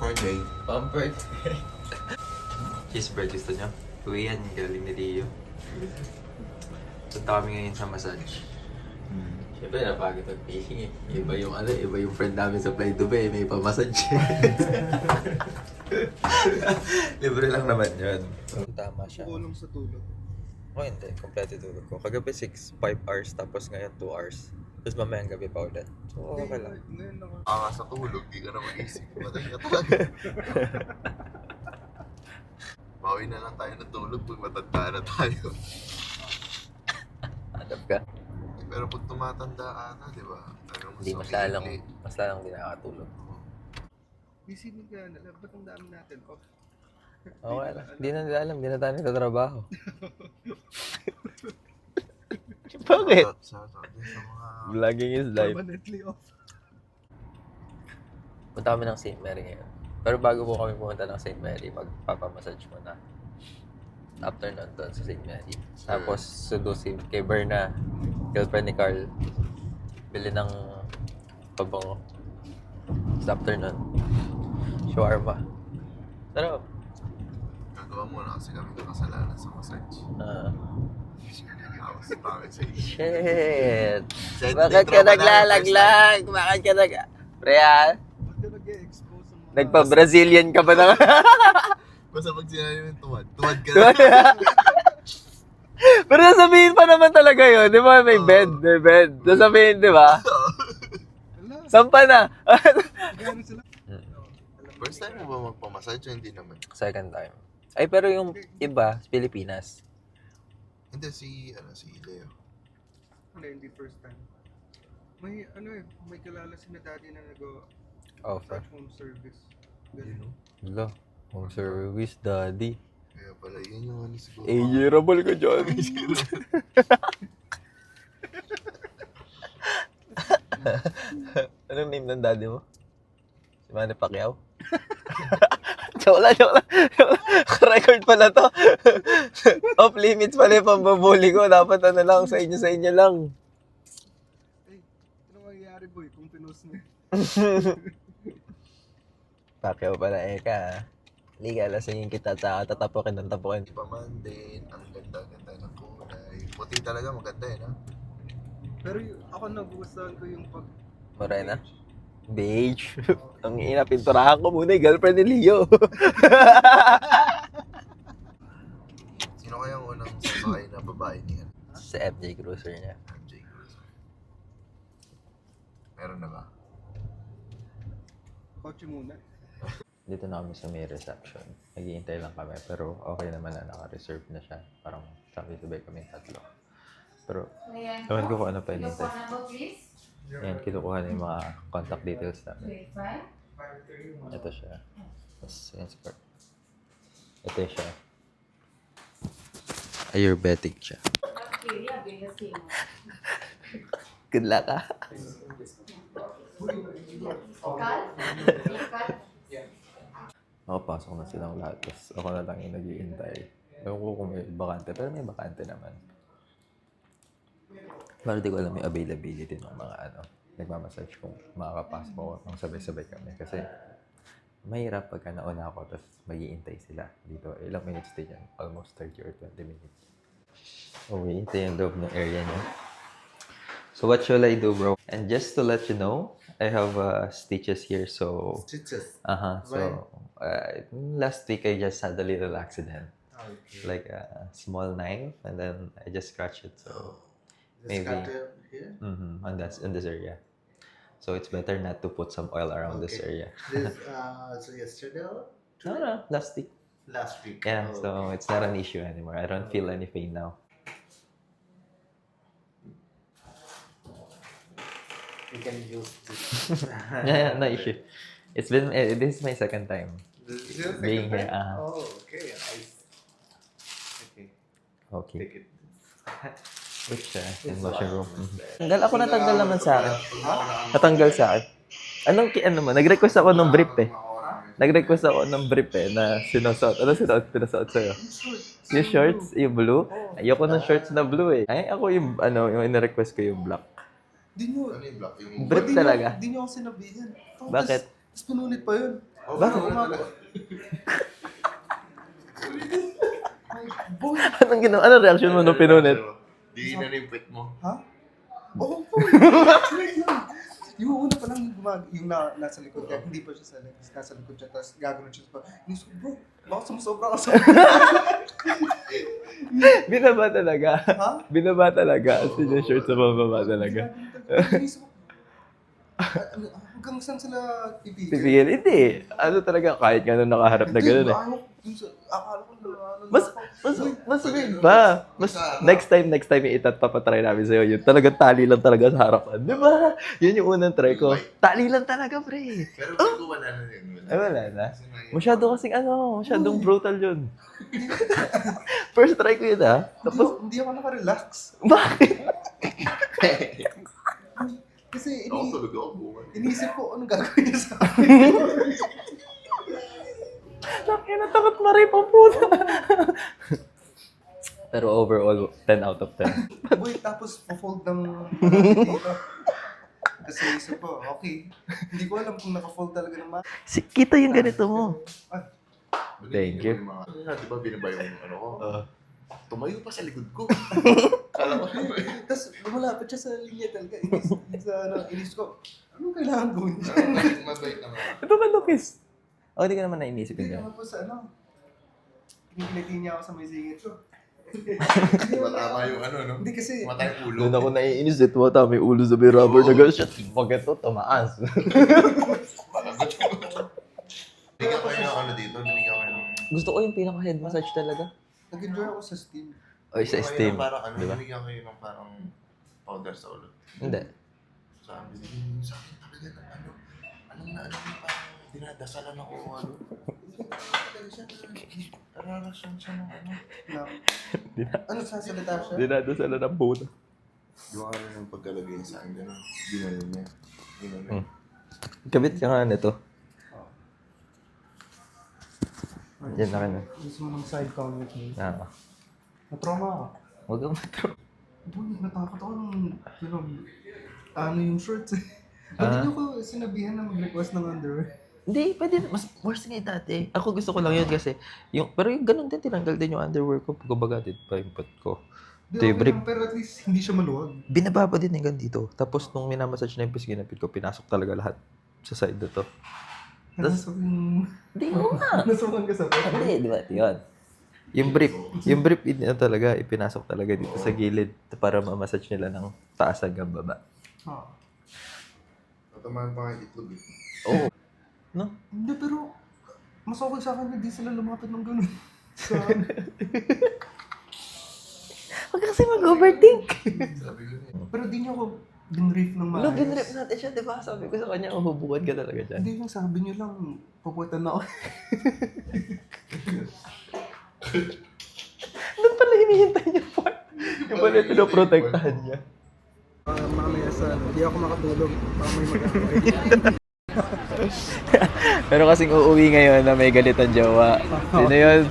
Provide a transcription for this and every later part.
Morning. Pampered. Cheeseburger gusto nyo? Uwi yan, galing ni Rio. Punta kami ngayon sa massage. Siyempre, napagod mag-fishing eh. Iba yung friend namin sa Fly Dubai, may pa-massage. Libre lang naman yun. Tama siya. Tulong sa tulog. Oh, hindi. Kompleto tulog ko. Kagabi 5 hours, tapos ngayon 2 hours. Tapos mamayang gabi pa ulit. So, okay lang. Ngayon ako. Sa tulog, di ka na mag-isip. Matay ka talaga. Bawi na lang tayo ng tulog pag matanda na tayo. Adap ka? Pero pag tumatanda ka na, di ba? Hindi, mas lalong di nakakatulog. Isipin ka na, ba't ang dami natin off? Okay lang. Hindi na nila alam, hindi na tayo nagtatrabaho. Bakit? Sa mga... Vlogging is life. Permanently off. Punta kami ng St. Mary ngayon. Pero bago po kami pumunta ng St. Mary, magpapamassage muna. After nun doon sa St. Mary. Tapos sudusin kay Berna, girlfriend ni Carl. Bili ng pabango. Sa after nun, shawarma. Sarap. Gagawa muna kasi kami nakasalanan sa massage. Tapos pangit sa iyo. Shit! Shit, Bakit ka naglalaglag? Bakit ka Real? Ba't ka nag-expose ang mga... Nagpa-Brazilian ka ba na? Basta pag sinabi mo yung tuwad ka na. Pero sasabihin pa naman talaga yun, di ba? May bed. Sasabihin, di ba? Wala, Sampa na. gano'n sila. First time mo ba magpamassage o hindi naman? Second time. Ay, pero yung iba, Pilipinas. Hindi, si Leo. Hindi first time. May may kilala si na daddy na Offer. home service. Yun, no? Hello. Home service, daddy. Kaya pala, yun yung siguro. Yearable ka dyan. Anong name ng daddy mo? Si Manny Pacquiao? Joke lang. Record pala to. Off limits pala yung pambabuli ko. Dapat sa inyo lang. Ay, ano mangyayari boy kung pinost mo? Pacquiao pala ka. Liga, lasingin kita at tatapukin. Di pa man din, ang ganda-ganda ng kulay. Puti talaga, maganda eh, no? Pero ako nagugustuhan ko yung pag... Morena? Beige. Ang ina, pinturahan ko muna yung girlfriend ni Leo. Sino kaya ang unang sasakay na babae niya? Sa FJ Cruiser niya. MJ Cruz. Meron na ba? Kotse muna. Dito na kami sa may reception. Naghihintay lang kami, pero okay naman na naka-reserve na siya. Parang sabay-sabay kami tatlo. Pero, ewan ko kung ano pa hinintay. Ayan, kinukuha na yung mga contact details namin. Ito siya. Tapos, yan si Kurt. Ito siya. Ayurvedic siya. Good luck, ah. Makapasok na silang lahat. Tapos ako na lang yung nag-iintay. Ewan ko kung may bakante, pero may bakante naman. Pero di ko alam yung availability ng mga nagmamassage kung makakapasok ako nang sabay-sabay kami. Kasi mahirap pagka nauna ako tapos mag-iintay sila dito. Ilang minutes din yan. Almost 30 or 20 minutes. Okay, ito yung loob ng area niya. So what shall I do, bro? And just to let you know, I have stitches here. So, Stitches. So, last week I just had a little accident. Okay. Like a small knife, and then I just scratched it. So, maybe Here? on this area. So it's better not to put some oil around this area. So yesterday or No, last week. last week? Yeah, so it's not an issue anymore. I don't feel any pain now. You can use this. Yeah, no issue. It's been this is my second time This is your being second here. time? Oh, okay. Okay. Okay. Take it. Which in motion room. Tanggal ako natanggal naman sa akin. Natanggal sa akin. Ano mo? Nag-request ako ng brief eh. Na sinusuot. Ano pinasuot sa'yo? Yung shorts, yung blue. Ayoko ng shorts na blue eh. Ay, ako yung in-request ko yung black. Di nyo, Ano yung black? Yung Brief talaga. Di nyo ako sinabihan. Bakit? Tapos pinulit pa yun. Oh, Bakit? wala talaga. Boy! Anong ginawa? Anong reaction mo nung pinunit? Di inanimpit mo. Ha? Oo po. Wait lang. Yung una pa lang yung nasa likod niya, hindi pa siya sa legs, nasa likod siya, tapos gagawin siya pa. Inisip, bro, baka sumusobra ka sa... Binaba talaga. Ha? Binaba talaga. As in yung shirt sa bababa talaga. Inisip ko, hanggang saan sila pipigil? Pipigil. Hindi. Ano talaga, kahit nga nung nakaharap na gano'n eh. Akala ko na... Mas big ba? Next time papatry namin sa'yo. Yun talagang tali lang talaga sa harapan. Di ba? Yun yung unang try ko. Tali lang talaga, pre. Pero bago wala na yun. Ay, wala na. Masyadong brutal yun. First try ko yun, ha? Tapos, Hindi ako nakarelax. bakit? Kasi Ako tulog ako buwan. inisip ko, anong gagawin niya sa akin? Natakot marip ang puta. Pero overall, 10 out of 10. Boy, tapos pa-fold ng dito. Kasi isip ko, okay. Hindi ko alam kung naka-fold talaga ng mga... Kita yung ganito mo. Ah, Thank you. Di ba binaba yung ano ko? Tumayo pa sa likod ko. Kala ko. tapos lumapit siya sa linya talaga. Inis ko, anong kailangan gawin niya? Mabait naman. Ito ka, Lucas. O, hindi ka naman nainisip Hindi yun. naman po sa ano. Pinipiliti niya ako sa may singit ko. Matama yung ano, no? Hindi kasi, Matay yung ulo. Doon ako naiinis. Ito ata, may ulo sa may rubber na gano'n. Shit, pag ito, tumaas. Palagot yung Binigyan kayo ng ano dito? Binigyan kayo ng... Gusto ko yung pinaka-head massage talaga. nag-enjoy ako sa steam. O, sa steam. Parang ano, Diba? binigyan kayo ng parang powder sa ulo. Hindi. Sabi, binigyan sa akin talaga ng ano. Anong na ano yung parang dinadasalan ako o ano. Talaga siya nararasyon siya ng ano. Ano sasalita siya? Dinadasala ng puta. Yung ano ng pagkalagay sa akin, gano'n. Ginanon niya. Ginanon. Kabit ka nga nito. Yan na ka. Gusto mo ng side comment mo? Na-trauma ako. Huwag kang matro. Boy, natakot ako nung ano yung shorts eh. Ba't hindi ko sinabihan na mag-request ng underwear? Hindi, pwede. Mas worse nga yung dati. Ako gusto ko lang yun kasi, pero yung ganun din, tinanggal din yung underwear ko. Kumbaga din pa yung pot ko. Di, Ito yung okay brief. lang, pero at least hindi siya maluwag. Binababa din hanggang dito. Tapos nung minamassage na yung pis, ginapit ko, pinasok talaga lahat sa side na to. Nasa yung... Hindi ko nga. Nasukan ka sa pet. Hindi, di ba? Yun. Yung brief, talaga, ipinasok talaga dito sa gilid para ma-massage nila ng taas hanggang baba. Ha. Tatamaan pa nga yung itlog eh. Oo. No? Hindi, pero mas okay sa akin hindi sila lumapit ng ganun. Sa akin. Huwag kasi mag-overthink. Sabi ko niya. Pero di niyo ako binrief ng maayos. Binrip natin siya, di ba? Sabi ko sa kanya, uhubukan ka talaga dyan. Hindi yung sabi niyo lang, puputan na ako. Doon pala hinihintay niya part. Yung pala pinoprotektahan niya. Mamaya sa hindi ako makatulog. Baka may mag-away. Pero kasing uuwi ngayon na may galitan jowa. Sino yun?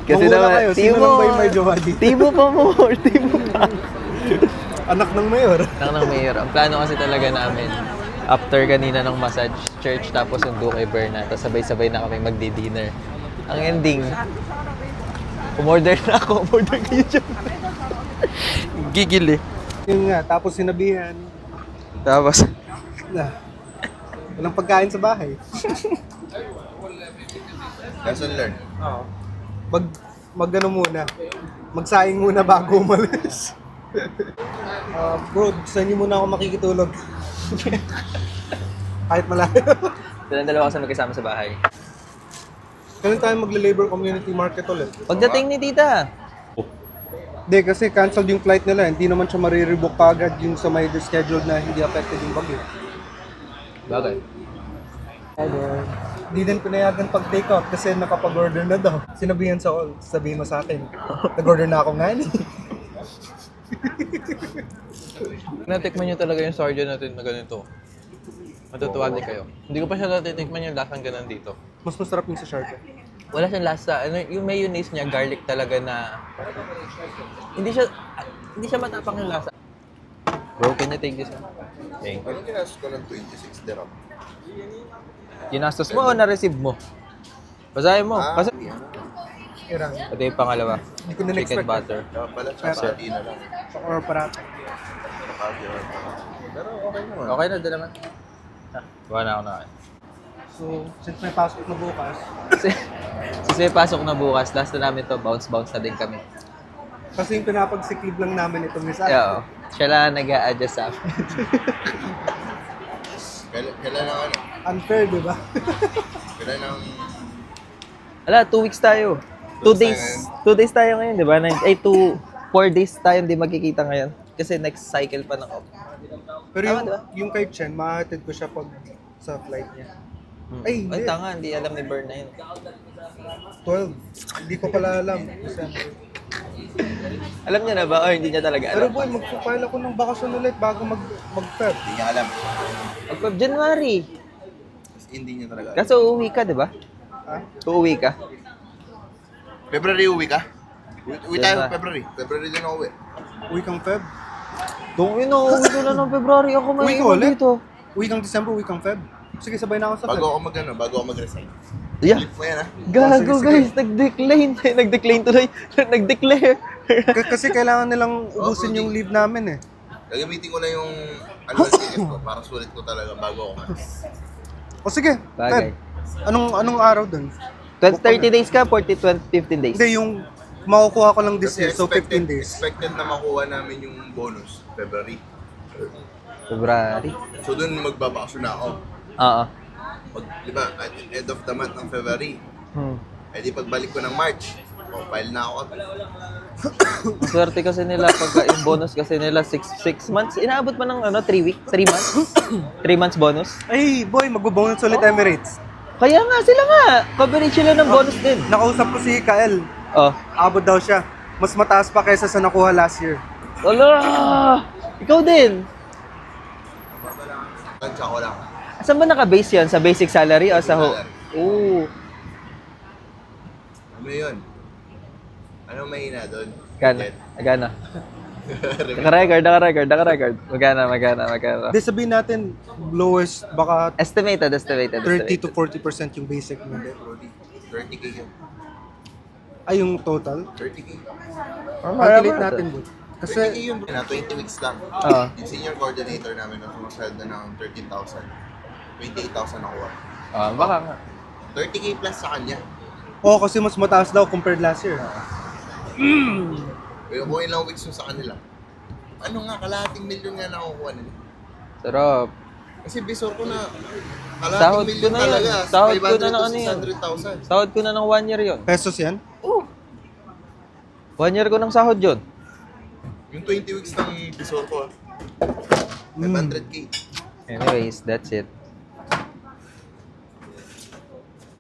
Kasi Mahula naman, kayo. Sino lang ba yung may jowa dito? Timo pa more, Timo pa. Anak ng mayor. Nang ng mayor. Ang plano kasi talaga namin, after kanina ng massage church, tapos yung do kay Berna, tapos sabay-sabay na kami magdi-dinner. Ang ending, umorder na ako, umorder kayo dyan. Gigil eh. Yun nga, tapos sinabihan Tapos, na walang pagkain sa bahay. Lesson learned. Oo. Mag-ano muna. Magsaing muna bago umalis. Bro, saan niyo muna ako makikitulog? Kahit malayo. silang dalawa kasi magkasama sa bahay. Kailan tayo magle-labor community market ulit? Pagdating ni tita, Hindi, kasi canceled yung flight nila. Hindi naman siya marirebook agad yung sa may scheduled na hindi affected yung bagyo. bagay. Hindi din pinayagan pag-take off kasi nakapag-order na daw. Sinabihan sa all, sabihin mo sa akin. Nag-order na ako nga ni. Natikman nyo talaga yung sardio natin na ganito. Matutuwa din kayo. Hindi ko pa siya natitikman yung lasang ganun dito. Mas masarap yung sa Shark. Wala siyang lasa. Ano, yung mayonnaise niya, garlic talaga na... Hindi siya matapang yung lasa. Bro, can you take this one? Thank you. Anong ginastos ko ng 26 dirham? Ginastos mo o na-receive mo? Basahin mo. Kasi Hindi, ano? Irang. ito yung pangalawa. Hindi ko na Chicken na-expect. butter. Kaya pala, Pero- chapati na lang. Or parata. Chapati or pero okay naman. Okay na, din naman. Buha na ako na kain. So, since may pasok na bukas, Kasi may pasok na bukas, last na namin to, bounce na din kami. kasi yung pinapagsiklib lang namin itong isa. Yeah, siya lang nag-a-adjust sa amin. Kailan lang ano? Unfair, di ba? Kailan lang... Ala, 2 weeks tayo. 2 days. 2 days tayo ngayon, di ba? 4 days tayo hindi magkikita ngayon. Kasi next cycle pa ng off. Pero Tama, yung, di ba? yung kay Chen, mahatid ko siya pag sa flight niya. Ay, hindi. Ay, tanga, hindi alam ni Bern na yun. 12. Hindi ko pala alam. December. Alam niya na ba? O hindi niya talaga Pero alam? boy, mag-file ako ng bakasyon ulit bago mag-Feb. Hindi niya alam. Pag January. Hindi niya talaga alam. Kaso uuwi ka, di ba? Ha? Uuwi ka. February uwi ka? Uwi Yes, tayo na. February. February din ako uwi. Uwi kang Feb? Uwi ko na ng February. Ako Uwi may ka iwan ulit? dito. Uwi kang December, uwi kang Feb? Sige, sabay na ako sa Bago Feb. ako bago ako mag-resign. Yeah. Flip mo yan, ha? Gago sige, sige. guys, nag-decline. Nag-decline tuloy. Nag-declare. Kasi kailangan nilang ubusin bro, yung leave namin eh. Gagamitin ko na yung annual ticket ko para sulit ko talaga bago ako malis. O sige, Bagay. Feb. Anong araw dun? 30 days ka, 15 days. Hindi, yung makukuha ko lang this Kasi year, so 15 days. expected na makuha namin yung bonus February. February. So dun magbabakasyon na ako. Oo. Di ba, at end of the month ng February. Eh di pagbalik ko ng March, file na ako. Ang swerte kasi nila pagka yung bonus kasi nila 6 months. Inaabot pa ng 3 weeks? 3 months? 3 months bonus? Ay, boy, mag-bonus ulit Emirates. Kaya nga, sila nga. Coverage sila ng bonus din. Nakausap ko si Kael. Oh. Abot daw siya. Mas mataas pa kaysa sa nakuha last year. Wala! Ikaw din. Tansya ko lang. Saan ba naka-base yan? Sa basic salary o sa Salary. Oo. Ano yun? Ano mahina doon? Gana. Gana. Naka-record. Magana. Di sabihin natin, lowest, baka Estimated. 30 to 40% yung basic mo. Brody, 30k yun. Ay, yung total. 30k. Calculate natin, bud. 30k Kasi, yun na 20 weeks lang. Oo. Yung senior coordinator namin na sumasahod na ng 13,000. 28,000 nakuha. Baka nga. 30k plus sa kanya. kasi mas mataas daw compared last year. Pero kung ilang weeks yung sa kanila. Ano nga, kalahating milyon nga nakukuha nila. Sarap. Kasi bisor ko na Sahod kalahating ko milyon na yun. talaga. Sahod ko 500 na ng to ano yun. 600,000. Sahod ko na ng 1 year yon. Pesos yan? 1 year ko ng sahod yun. Yung 20 weeks ng bisor ko, 500k. Anyways, that's it.